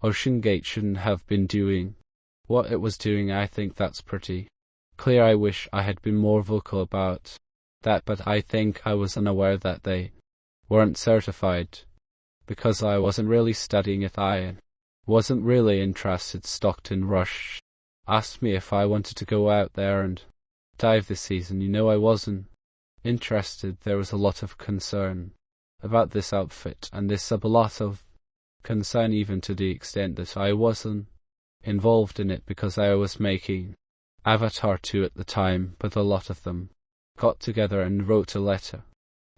OceanGate shouldn't have been doing what it was doing. I think that's pretty clear. I wish I had been more vocal about that, but I think I was unaware that they weren't certified because I wasn't really studying it. I wasn't really interested. Stockton Rush asked me if I wanted to go out there and dive this season. I wasn't interested. There was a lot of concern about this outfit and this sub, a lot of concern, even to the extent that I wasn't involved in it because I was making Avatar 2 at the time. But a lot of them got together and wrote a letter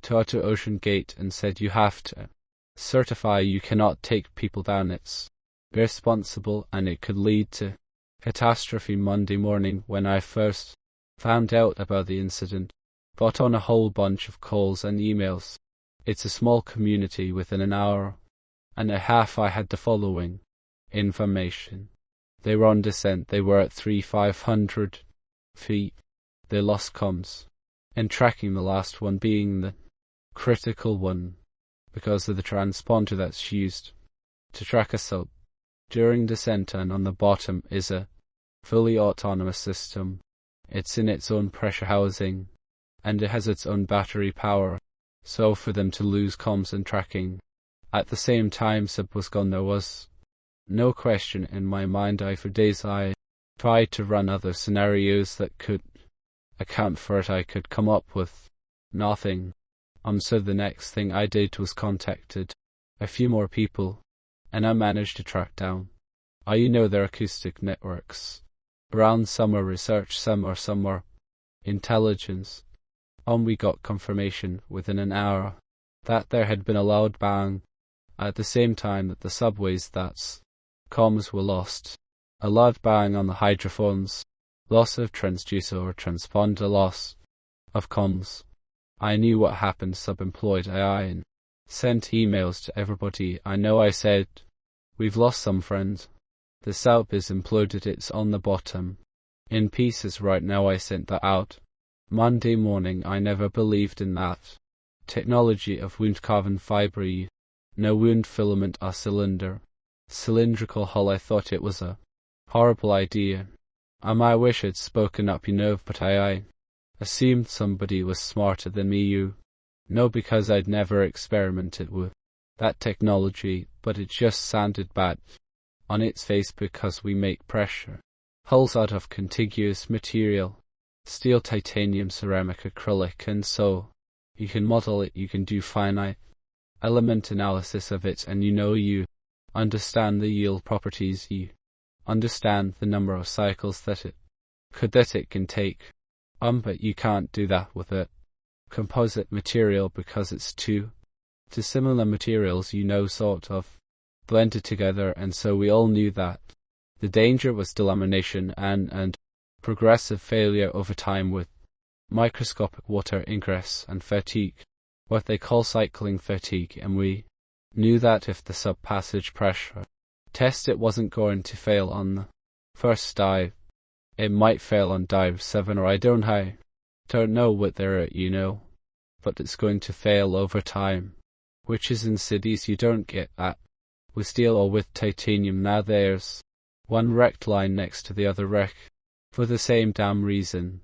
to OceanGate and said, you have to certify, you cannot take people down, it's irresponsible and it could lead to catastrophe. Monday morning, when I first found out about the incident, got on a whole bunch of calls and emails. It's a small community. Within an hour and a half I had the following information. They were on descent. They were at 3,500 feet. They lost comms and tracking, the last one being the critical one because of the transponder that's used to track a sub during descent. And on the bottom is a fully autonomous system. It's in its own pressure housing and it has its own battery power. So for them to lose comms and tracking at the same time sub was gone, there was no question in my mind. For days I tried to run other scenarios that could account for it. I could come up with nothing. So the next thing I did was contacted a few more people and I managed to track down their acoustic networks around. Some are research, some are intelligence. We got confirmation within an hour that there had been a loud bang at the same time that the subways that's comms were lost. A loud bang on the hydrophones, loss of transducer or transponder, loss of comms. I knew what happened. Sub-employed AI and sent emails to everybody I know. I said, we've lost some friends. The sub is imploded. It's on the bottom in pieces right now. I sent that out Monday morning. I never believed in that technology of wound carbon fiber. No wound filament or cylindrical hull. I thought it was a horrible idea. I wish I'd spoken up, but I assumed somebody was smarter than me, because I'd never experimented with that technology, but it just sounded bad on its face because we make pressure hulls out of contiguous material, steel, titanium, ceramic, acrylic, and so you can model it, you can do finite element analysis of it, and you understand the yield properties, you understand the number of cycles that it can take. But you can't do that with a composite material because it's two similar materials, sort of blended together. And so we all knew that the danger was delamination and progressive failure over time with microscopic water ingress and fatigue, what they call cycling fatigue. And we knew that if the sub-passage pressure test, it wasn't going to fail on the first dive. It might fail on dive 7, or I don't know what they're at, but it's going to fail over time, which is insidious. You don't get that with steel or with titanium. Now there's one wrecked line next to the other wreck for the same damn reason.